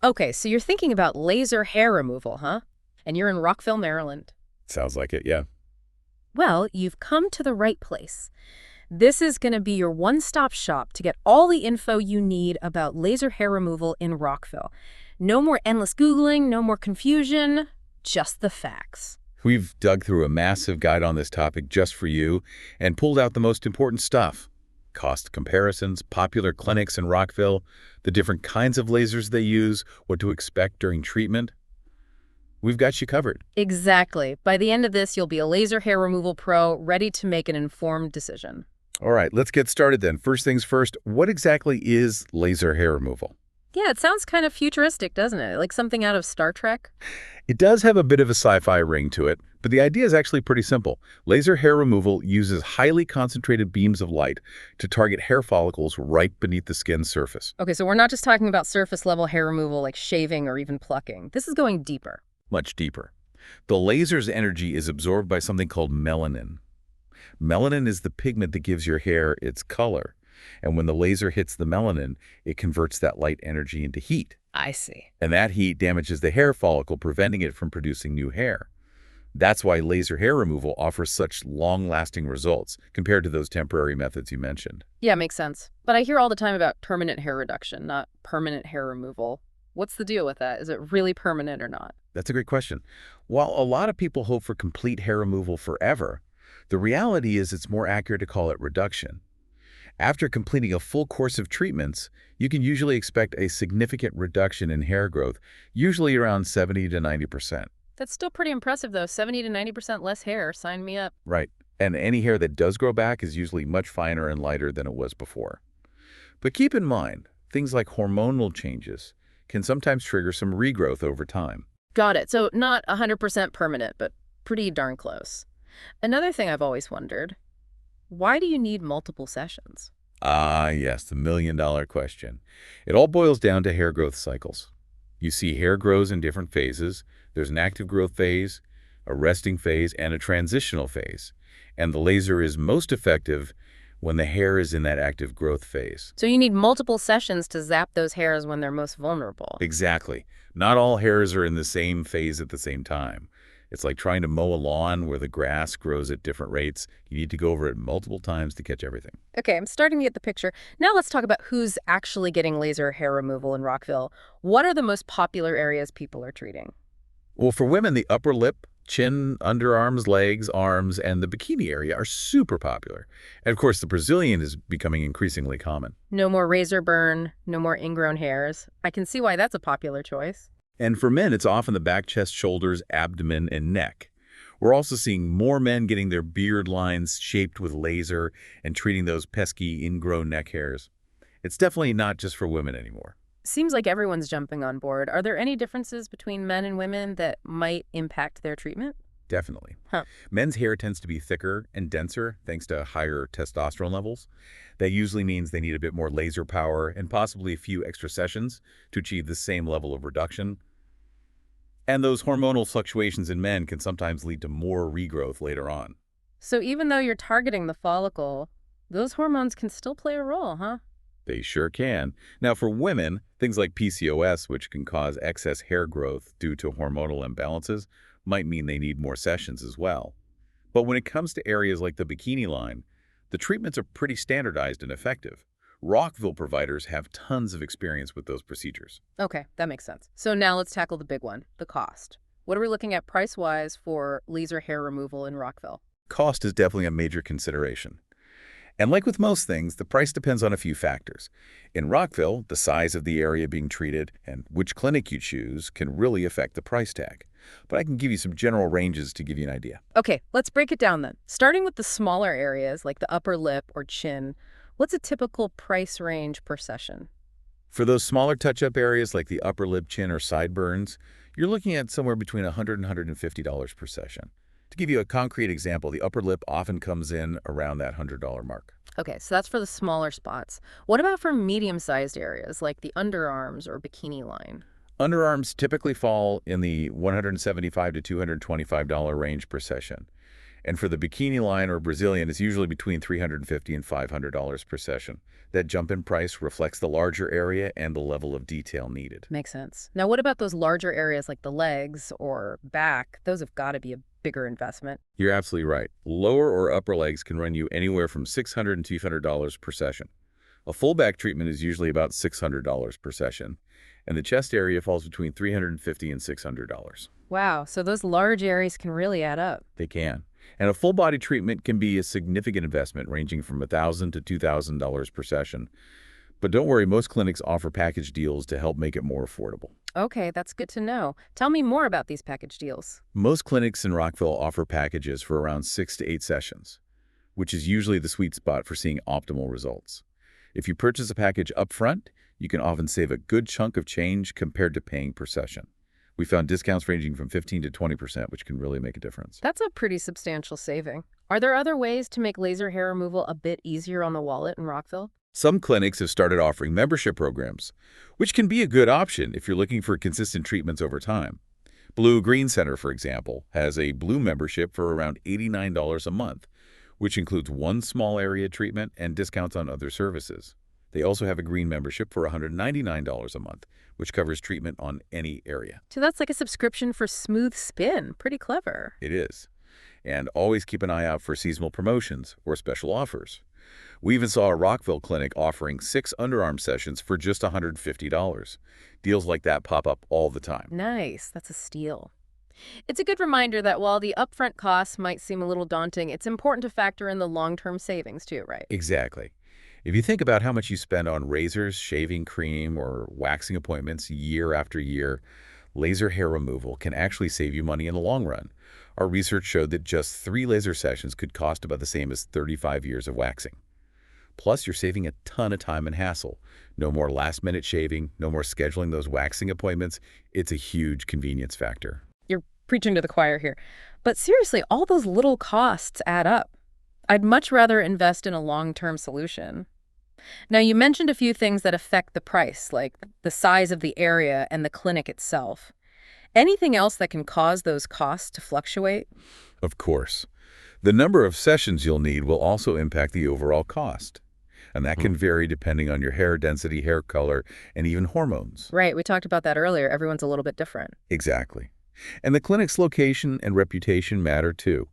Okay, so you're thinking about laser hair removal, huh? And you're in Rockville, Maryland. Sounds like it, yeah. Well, you've come to the right place. This is going to be your one-stop shop to get all the info you need about laser hair removal in Rockville. No more endless Googling, no more confusion, just the facts. We've dug through a massive guide on this topic just for you and pulled out the most important stuff. Cost comparisons, popular clinics in Rockville, the different kinds of lasers they use, what to expect during treatment. We've got you covered. Exactly. By the end of this, you'll be a laser hair removal pro, ready to make an informed decision. All right, let's get started then. First things first, what exactly is laser hair removal? Yeah, it sounds kind of futuristic, doesn't it? Like something out of Star Trek. It does have a bit of a sci-fi ring to it, but the idea is actually pretty simple. Laser hair removal uses highly concentrated beams of light to target hair follicles right beneath the skin's surface. Okay, so we're not just talking about surface-level hair removal like shaving or even plucking. This is going deeper. Much deeper. The laser's energy is absorbed by something called melanin. Melanin is the pigment that gives your hair its color. And when the laser hits the melanin, it converts that light energy into heat. I see. And that heat damages the hair follicle, preventing it from producing new hair. That's why laser hair removal offers such long-lasting results compared to those temporary methods you mentioned. Yeah, makes sense. But I hear all the time about permanent hair reduction, not permanent hair removal. What's the deal with that? Is it really permanent or not? That's a great question. While a lot of people hope for complete hair removal forever, the reality is it's more accurate to call it reduction. After completing a full course of treatments, you can usually expect a significant reduction in hair growth, usually around 70 to 90%. That's still pretty impressive, though. 70 to 90% less hair. Sign me up. Right. And any hair that does grow back is usually much finer and lighter than it was before. But keep in mind, things like hormonal changes can sometimes trigger some regrowth over time. Got it. So not 100% permanent, but pretty darn close. Another thing I've always wondered, why do you need multiple sessions? Ah, yes, the million-dollar question. It all boils down to hair growth cycles. You see, hair grows in different phases. There's an active growth phase, a resting phase, and a transitional phase. And the laser is most effective when the hair is in that active growth phase. So you need multiple sessions to zap those hairs when they're most vulnerable. Exactly. Not all hairs are in the same phase at the same time. It's like trying to mow a lawn where the grass grows at different rates. You need to go over it multiple times to catch everything. Okay, I'm starting to get the picture. Now let's talk about who's actually getting laser hair removal in Rockville. What are the most popular areas people are treating? Well, for women, the upper lip, chin, underarms, legs, arms, and the bikini area are super popular. And of course, the Brazilian is becoming increasingly common. No more razor burn, no more ingrown hairs. I can see why that's a popular choice. And for men, it's often the back, chest, shoulders, abdomen, and neck. We're also seeing more men getting their beard lines shaped with laser and treating those pesky ingrown neck hairs. It's definitely not just for women anymore. Seems like everyone's jumping on board. Are there any differences between men and women that might impact their treatment? Definitely. Huh. Men's hair tends to be thicker and denser thanks to higher testosterone levels. That usually means they need a bit more laser power and possibly a few extra sessions to achieve the same level of reduction. And those hormonal fluctuations in men can sometimes lead to more regrowth later on. So even though you're targeting the follicle, those hormones can still play a role, huh? They sure can. Now, for women, things like PCOS, which can cause excess hair growth due to hormonal imbalances, might mean they need more sessions as well. But when it comes to areas like the bikini line, the treatments are pretty standardized and effective. Rockville providers have tons of experience with those procedures. Okay, that makes sense. So now let's tackle the big one, the cost. What are we looking at price-wise for laser hair removal in Rockville? Cost is definitely a major consideration. And like with most things, the price depends on a few factors. In Rockville, the size of the area being treated and which clinic you choose can really affect the price tag. But I can give you some general ranges to give you an idea. Okay, let's break it down then. Starting with the smaller areas like the upper lip or chin, what's a typical price range per session? For those smaller touch-up areas like the upper lip, chin, or sideburns, you're looking at somewhere between $100 and $150 per session. To give you a concrete example, the upper lip often comes in around that $100 mark. Okay, so that's for the smaller spots. What about for medium-sized areas like the underarms or bikini line? Underarms typically fall in the $175 to $225 range per session. And for the bikini line or Brazilian, it's usually between $350 and $500 per session. That jump in price reflects the larger area and the level of detail needed. Makes sense. Now, what about those larger areas like the legs or back? Those have got to be a bigger investment. You're absolutely right. Lower or upper legs can run you anywhere from $600 and $200 per session. A full back treatment is usually about $600 per session, and the chest area falls between $350 and $600. Wow, so those large areas can really add up. They can. And a full body treatment can be a significant investment ranging from $1,000 to $2,000 per session. But don't worry, most clinics offer package deals to help make it more affordable. Okay, that's good to know. Tell me more about these package deals. Most clinics in Rockville offer packages for around 6 to 8 sessions, which is usually the sweet spot for seeing optimal results. If you purchase a package up front, you can often save a good chunk of change compared to paying per session. We found discounts ranging from 15 to 20%, which can really make a difference. That's a pretty substantial saving. Are there other ways to make laser hair removal a bit easier on the wallet in Rockville? Some clinics have started offering membership programs, which can be a good option if you're looking for consistent treatments over time. Blue Green Center, for example, has a Blue membership for around $89 a month, which includes one small area treatment and discounts on other services. They also have a Green membership for $199 a month, which covers treatment on any area. So that's like a subscription for smooth spin. Pretty clever. It is. And always keep an eye out for seasonal promotions or special offers. We even saw a Rockville clinic offering 6 underarm sessions for just $150. Deals like that pop up all the time. Nice. That's a steal. It's a good reminder that while the upfront costs might seem a little daunting, it's important to factor in the long-term savings too, right? Exactly. If you think about how much you spend on razors, shaving cream, or waxing appointments year after year, laser hair removal can actually save you money in the long run. Our research showed that just 3 laser sessions could cost about the same as 35 years of waxing. Plus, you're saving a ton of time and hassle. No more last-minute shaving, no more scheduling those waxing appointments. It's a huge convenience factor. You're preaching to the choir here. But seriously, all those little costs add up. I'd much rather invest in a long-term solution. Now, you mentioned a few things that affect the price, like the size of the area and the clinic itself. Anything else that can cause those costs to fluctuate? Of course. The number of sessions you'll need will also impact the overall cost. And that can vary depending on your hair density, hair color, and even hormones. Right, we talked about that earlier. Everyone's a little bit different. Exactly. And the clinic's location and reputation matter too.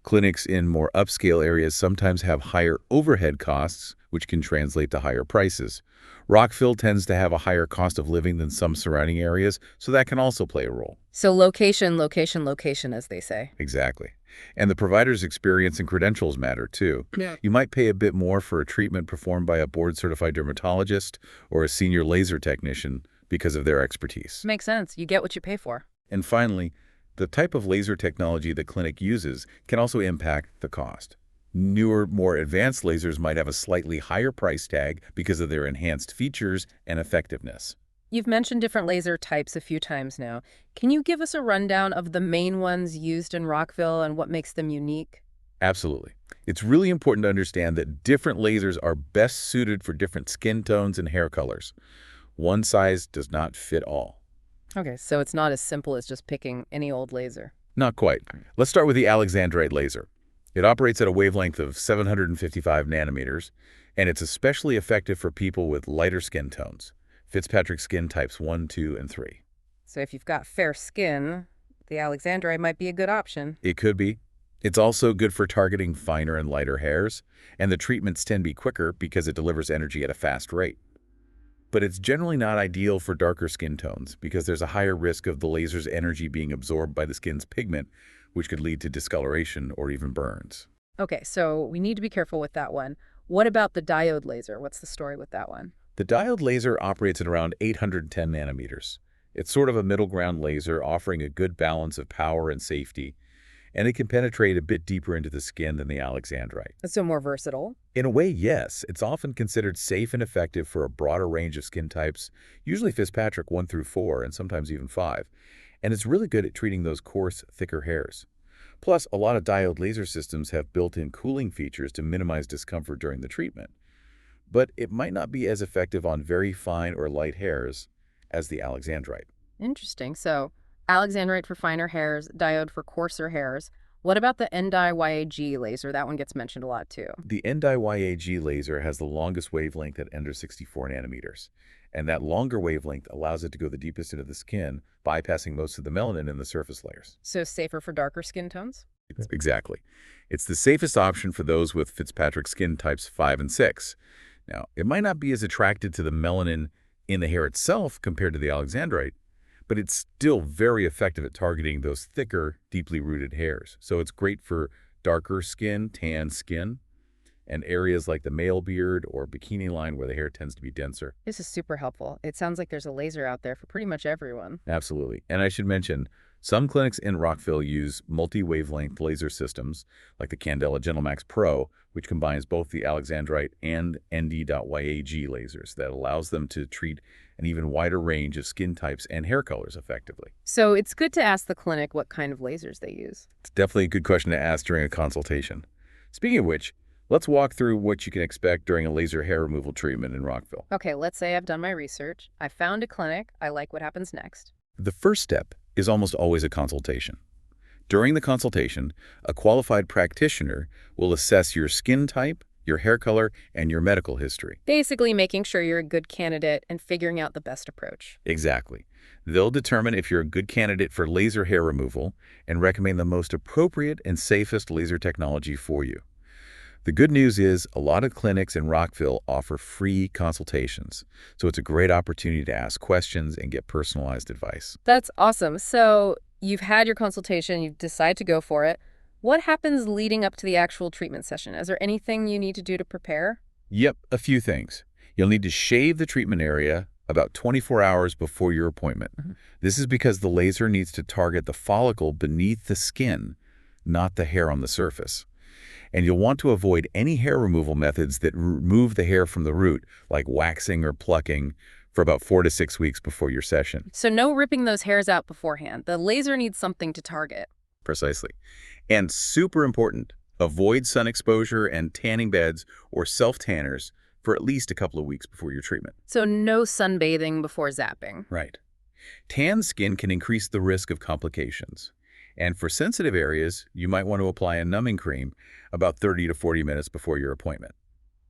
Clinics in more upscale areas sometimes have higher overhead costs, which can translate to higher prices. Rockville tends to have a higher cost of living than some surrounding areas, so that can also play a role. So location, location, location, as they say. Exactly. And the provider's experience and credentials matter too. Yeah. You might pay a bit more for a treatment performed by a board-certified dermatologist or a senior laser technician because of their expertise. Makes sense. You get what you pay for. And finally, the type of laser technology the clinic uses can also impact the cost. Newer, more advanced lasers might have a slightly higher price tag because of their enhanced features and effectiveness. You've mentioned different laser types a few times now. Can you give us a rundown of the main ones used in Rockville and what makes them unique? Absolutely. It's really important to understand that different lasers are best suited for different skin tones and hair colors. One size does not fit all. Okay, so it's not as simple as just picking any old laser. Not quite. Let's start with the Alexandrite laser. It operates at a wavelength of 755 nanometers, and it's especially effective for people with lighter skin tones, Fitzpatrick skin types 1, 2, and 3. So if you've got fair skin, the Alexandrite might be a good option. It could be. It's also good for targeting finer and lighter hairs, and the treatments tend to be quicker because it delivers energy at a fast rate. But it's generally not ideal for darker skin tones because there's a higher risk of the laser's energy being absorbed by the skin's pigment, which could lead to discoloration or even burns. Okay, so we need to be careful with that one. What about the diode laser? What's the story with that one? The diode laser operates at around 810 nanometers. It's sort of a middle ground laser offering a good balance of power and safety, and it can penetrate a bit deeper into the skin than the Alexandrite. So more versatile? In a way, yes. It's often considered safe and effective for a broader range of skin types, usually Fitzpatrick 1 through 4 and sometimes even 5. And it's really good at treating those coarse, thicker hairs. Plus, a lot of diode laser systems have built-in cooling features to minimize discomfort during the treatment. But it might not be as effective on very fine or light hairs as the Alexandrite. Interesting. So Alexandrite for finer hairs, diode for coarser hairs. What about the NdYAG laser? That one gets mentioned a lot too. The NdYAG laser has the longest wavelength at under 64 nanometers, and that longer wavelength allows it to go the deepest into the skin, bypassing most of the melanin in the surface layers. So safer for darker skin tones? Exactly. It's the safest option for those with Fitzpatrick skin types 5 and 6. Now, it might not be as attracted to the melanin in the hair itself compared to the alexandrite, but it's still very effective at targeting those thicker, deeply rooted hairs. So it's great for darker skin, tan skin, and areas like the male beard or bikini line where the hair tends to be denser. This is super helpful. It sounds like there's a laser out there for pretty much everyone. Absolutely. And I should mention, some clinics in Rockville use multi-wavelength laser systems like the Candela GentleMax Pro, which combines both the alexandrite and ND.YAG lasers that allows them to treat an even wider range of skin types and hair colors effectively. So it's good to ask the clinic what kind of lasers they use. It's definitely a good question to ask during a consultation. Speaking of which, let's walk through what you can expect during a laser hair removal treatment in Rockville. Okay, let's say I've done my research. I found a clinic. I like what happens next. The first step is almost always a consultation. During the consultation, a qualified practitioner will assess your skin type, your hair color, and your medical history. Basically making sure you're a good candidate and figuring out the best approach. Exactly. They'll determine if you're a good candidate for laser hair removal and recommend the most appropriate and safest laser technology for you. The good news is a lot of clinics in Rockville offer free consultations, so it's a great opportunity to ask questions and get personalized advice. That's awesome. So you've had your consultation, you decide to go for it. What happens leading up to the actual treatment session? Is there anything you need to do to prepare? Yep, a few things. You'll need to shave the treatment area about 24 hours before your appointment. This is because the laser needs to target the follicle beneath the skin, not the hair on the surface. And you'll want to avoid any hair removal methods that remove the hair from the root, like waxing or plucking, for about 4 to 6 weeks before your session. So no ripping those hairs out beforehand. The laser needs something to target. Precisely. And super important, avoid sun exposure and tanning beds or self-tanners for at least a couple of weeks before your treatment. So no sunbathing before zapping. Right. Tan skin can increase the risk of complications. And for sensitive areas, you might want to apply a numbing cream about 30 to 40 minutes before your appointment.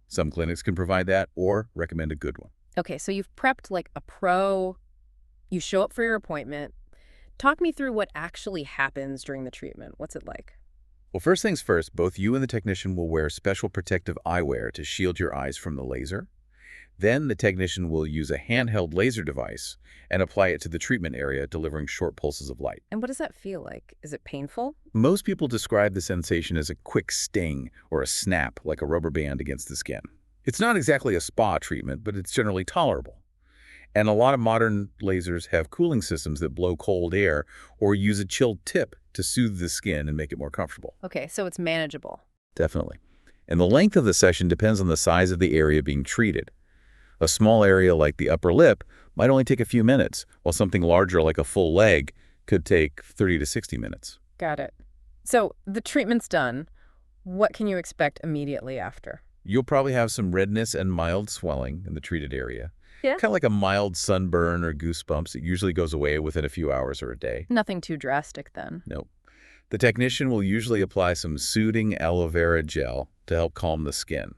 Some clinics can provide that or recommend a good one. Okay, so you've prepped like a pro, you show up for your appointment. Talk me through what actually happens during the treatment. What's it like? Well, first things first, both you and the technician will wear special protective eyewear to shield your eyes from the laser. Then the technician will use a handheld laser device and apply it to the treatment area, delivering short pulses of light. And what does that feel like? Is it painful? Most people describe the sensation as a quick sting or a snap, like a rubber band against the skin. It's not exactly a spa treatment, but it's generally tolerable. And a lot of modern lasers have cooling systems that blow cold air or use a chilled tip to soothe the skin and make it more comfortable. Okay, so it's manageable. Definitely. And the length of the session depends on the size of the area being treated. A small area like the upper lip might only take a few minutes, while something larger like a full leg could take 30 to 60 minutes. Got it. So the treatment's done. What can you expect immediately after? You'll probably have some redness and mild swelling in the treated area. Yeah. Kind of like a mild sunburn or goosebumps. It usually goes away within a few hours or a day. Nothing too drastic then. Nope. The technician will usually apply some soothing aloe vera gel to help calm the skin.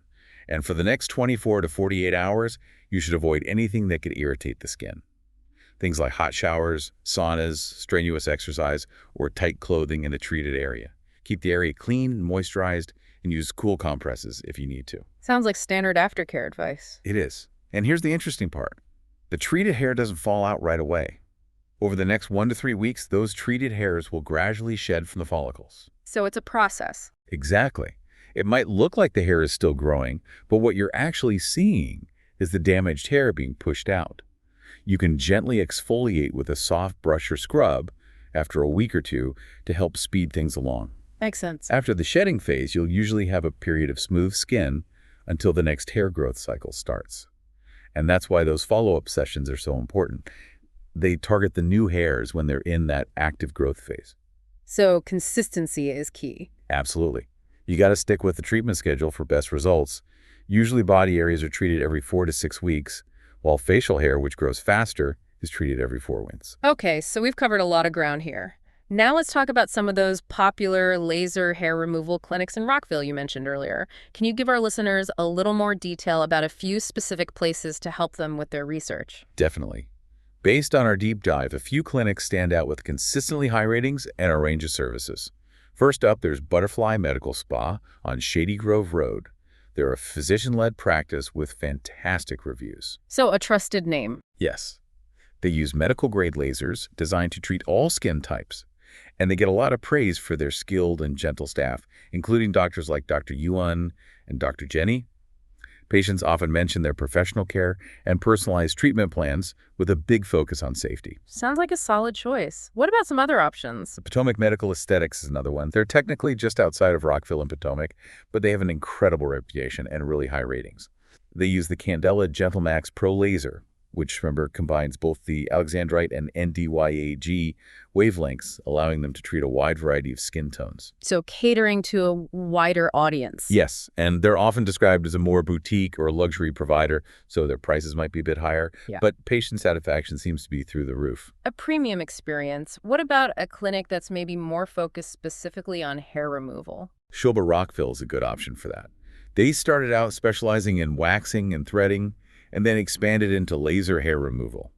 And for the next 24 to 48 hours, you should avoid anything that could irritate the skin. Things like hot showers, saunas, strenuous exercise, or tight clothing in a treated area. Keep the area clean and moisturized, and use cool compresses if you need to. Sounds like standard aftercare advice. It is. And here's the interesting part. The treated hair doesn't fall out right away. Over the next 1 to 3 weeks, those treated hairs will gradually shed from the follicles. So it's a process. Exactly. It might look like the hair is still growing, but what you're actually seeing is the damaged hair being pushed out. You can gently exfoliate with a soft brush or scrub after a week or two to help speed things along. Makes sense. After the shedding phase, you'll usually have a period of smooth skin until the next hair growth cycle starts. And that's why those follow-up sessions are so important. They target the new hairs when they're in that active growth phase. So consistency is key. Absolutely. You got to stick with the treatment schedule for best results. Usually body areas are treated every 4 to 6 weeks, while facial hair, which grows faster, is treated every 4 weeks. Okay, so we've covered a lot of ground here. Now let's talk about some of those popular laser hair removal clinics in Rockville you mentioned earlier. Can you give our listeners a little more detail about a few specific places to help them with their research? Definitely. Based on our deep dive, a few clinics stand out with consistently high ratings and a range of services. First up, there's Butterfly Medical Spa on Shady Grove Road. They're a physician-led practice with fantastic reviews. So, a trusted name. Yes. They use medical-grade lasers designed to treat all skin types, and they get a lot of praise for their skilled and gentle staff, including doctors like Dr. Yuan and Dr. Jenny. Patients often mention their professional care and personalized treatment plans with a big focus on safety. Sounds like a solid choice. What about some other options? Potomac Medical Aesthetics is another one. They're technically just outside of Rockville and Potomac, but they have an incredible reputation and really high ratings. They use the Candela GentleMax Pro Laser, which, remember, combines both the Alexandrite and NDYAG wavelengths, allowing them to treat a wide variety of skin tones. So, catering to a wider audience. Yes, and they're often described as a more boutique or luxury provider, so their prices might be a bit higher, Yeah. but patient satisfaction seems to be through the roof. A premium experience. What about a clinic that's maybe more focused specifically on hair removal? Shoba Rockville is a good option for that. They started out specializing in waxing and threading, and then expanded into laser hair removal.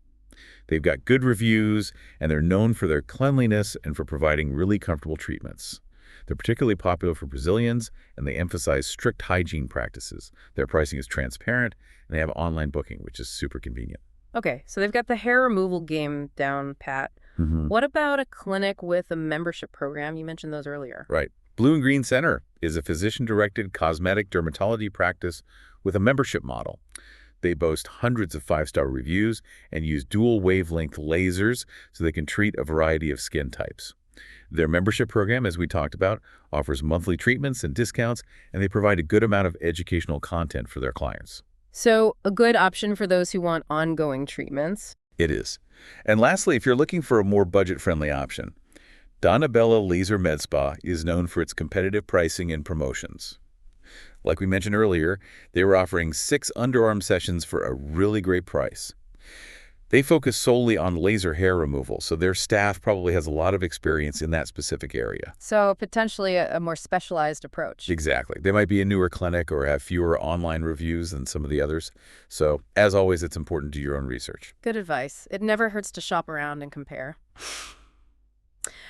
They've got good reviews, and they're known for their cleanliness and for providing really comfortable treatments. They're particularly popular for Brazilians, and they emphasize strict hygiene practices. Their pricing is transparent, and they have online booking, which is super convenient. Okay, so they've got the hair removal game down pat. What about a clinic with a membership program? You mentioned those earlier. Right. Blue and Green Center is a physician-directed cosmetic dermatology practice with a membership model. They boast hundreds of five-star reviews and use dual wavelength lasers so they can treat a variety of skin types. Their membership program, as we talked about, offers monthly treatments and discounts, and they provide a good amount of educational content for their clients. So, a good option for those who want ongoing treatments. It is. And lastly, if you're looking for a more budget-friendly option, Donabella Laser Med Spa is known for its competitive pricing and promotions. Like we mentioned earlier, they were offering 6 underarm sessions for a really great price. They focus solely on laser hair removal, so their staff probably has a lot of experience in that specific area. So, potentially a more specialized approach. Exactly. They might be a newer clinic or have fewer online reviews than some of the others. So, as always, it's important to do your own research. Good advice. It never hurts to shop around and compare.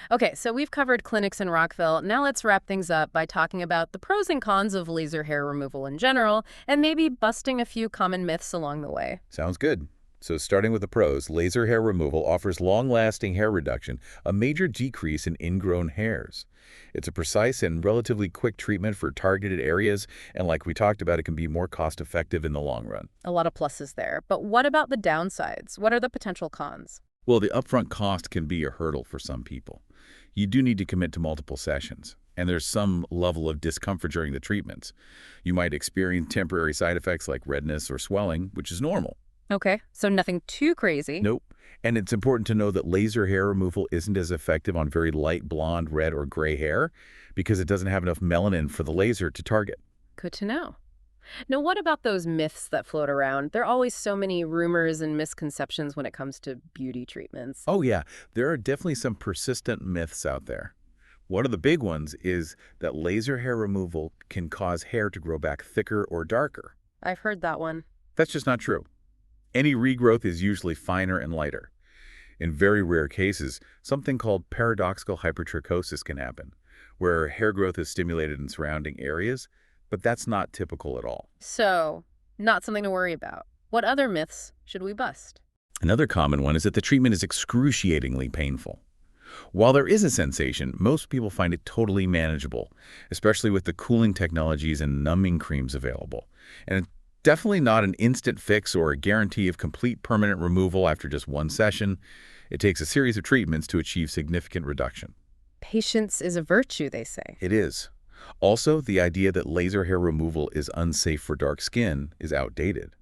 Okay, so we've covered clinics in Rockville. Now let's wrap things up by talking about the pros and cons of laser hair removal in general, and maybe busting a few common myths along the way. Sounds good. So starting with the pros, laser hair removal offers long-lasting hair reduction, a major decrease in ingrown hairs. It's a precise and relatively quick treatment for targeted areas, and like we talked about, it can be more cost-effective in the long run. A lot of pluses there. But what about the downsides? What are the potential cons? Well, the upfront cost can be a hurdle for some people. You do need to commit to multiple sessions, and there's some level of discomfort during the treatments. You might experience temporary side effects like redness or swelling, which is normal. Okay, so nothing too crazy. Nope. And it's important to know that laser hair removal isn't as effective on very light blonde, red, or gray hair because it doesn't have enough melanin for the laser to target. Good to know. Now, what about those myths that float around? There are always so many rumors and misconceptions when it comes to beauty treatments. Oh yeah, there are definitely some persistent myths out there. One of the big ones is that laser hair removal can cause hair to grow back thicker or darker. I've heard that one. That's just not true. Any regrowth is usually finer and lighter. In very rare cases, something called paradoxical hypertrichosis can happen, where hair growth is stimulated in surrounding areas, but that's not typical at all. So, not something to worry about. What other myths should we bust? Another common one is that the treatment is excruciatingly painful. While there is a sensation, most people find it totally manageable, especially with the cooling technologies and numbing creams available. And it's definitely not an instant fix or a guarantee of complete permanent removal after just one session. It takes a series of treatments to achieve significant reduction. Patience is a virtue, they say. It is. Also, the idea that laser hair removal is unsafe for dark skin is outdated.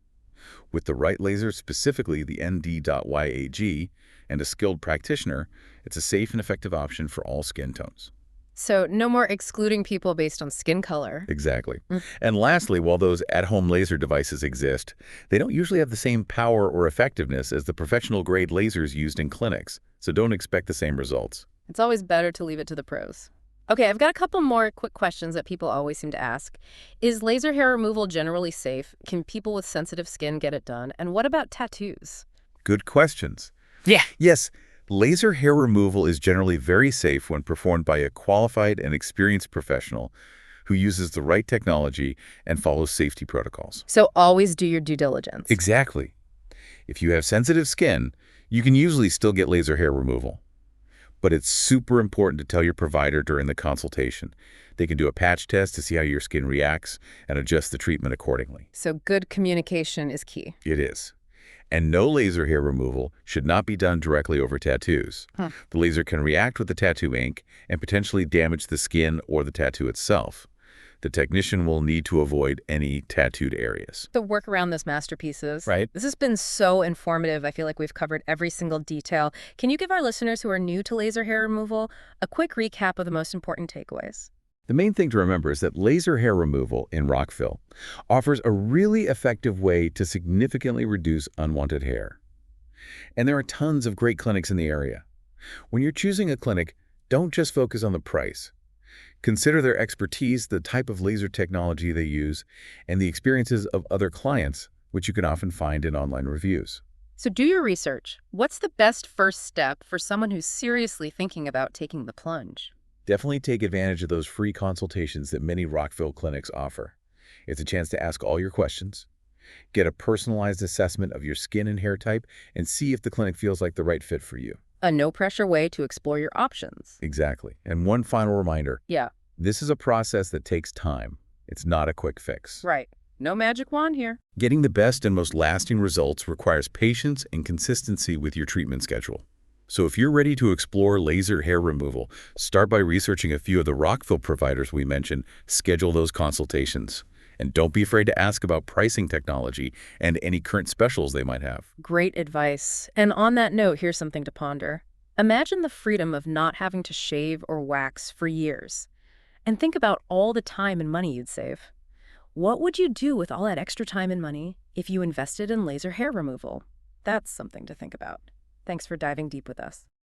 With the right laser, specifically the ND.YAG, and a skilled practitioner, it's a safe and effective option for all skin tones. So, no more excluding people based on skin color. Exactly. And lastly, while those at-home laser devices exist, they don't usually have the same power or effectiveness as the professional-grade lasers used in clinics, so don't expect the same results. It's always better to leave it to the pros. Okay, I've got a couple more quick questions that people always seem to ask. Is laser hair removal generally safe? Can people with sensitive skin get it done? And what about tattoos? Good questions. Yeah. Yes, laser hair removal is generally very safe when performed by a qualified and experienced professional who uses the right technology and follows safety protocols. So always do your due diligence. Exactly. If you have sensitive skin, you can usually still get laser hair removal. But it's super important to tell your provider during the consultation. They can do a patch test to see how your skin reacts and adjust the treatment accordingly. So good communication is key. It is. And no laser hair removal should not be done directly over tattoos. The laser can react with the tattoo ink and potentially damage the skin or the tattoo itself. The technician will need to avoid any tattooed areas. The work around this masterpieces. Right. This has been so informative. I feel like we've covered every single detail. Can you give our listeners who are new to laser hair removal a quick recap of the most important takeaways? The main thing to remember is that laser hair removal in Rockville offers a really effective way to significantly reduce unwanted hair. And there are tons of great clinics in the area. When you're choosing a clinic, don't just focus on the price. Consider their expertise, the type of laser technology they use, and the experiences of other clients, which you can often find in online reviews. So do your research. What's the best first step for someone who's seriously thinking about taking the plunge? Definitely take advantage of those free consultations that many Rockville clinics offer. It's a chance to ask all your questions, get a personalized assessment of your skin and hair type, and see if the clinic feels like the right fit for you. A no-pressure way to explore your options. Exactly. And one final reminder, Yeah, this is a process that takes time. It's not a quick fix. right. No magic wand here. Getting the best and most lasting results requires patience and consistency with your treatment schedule. So if you're ready to explore laser hair removal, start by researching a few of the Rockville providers we mentioned, schedule those consultations. And don't be afraid to ask about pricing technology and any current specials they might have. Great advice. And on that note, here's something to ponder. Imagine the freedom of not having to shave or wax for years. And think about all the time and money you'd save. What would you do with all that extra time and money if you invested in laser hair removal? That's something to think about. Thanks for diving deep with us.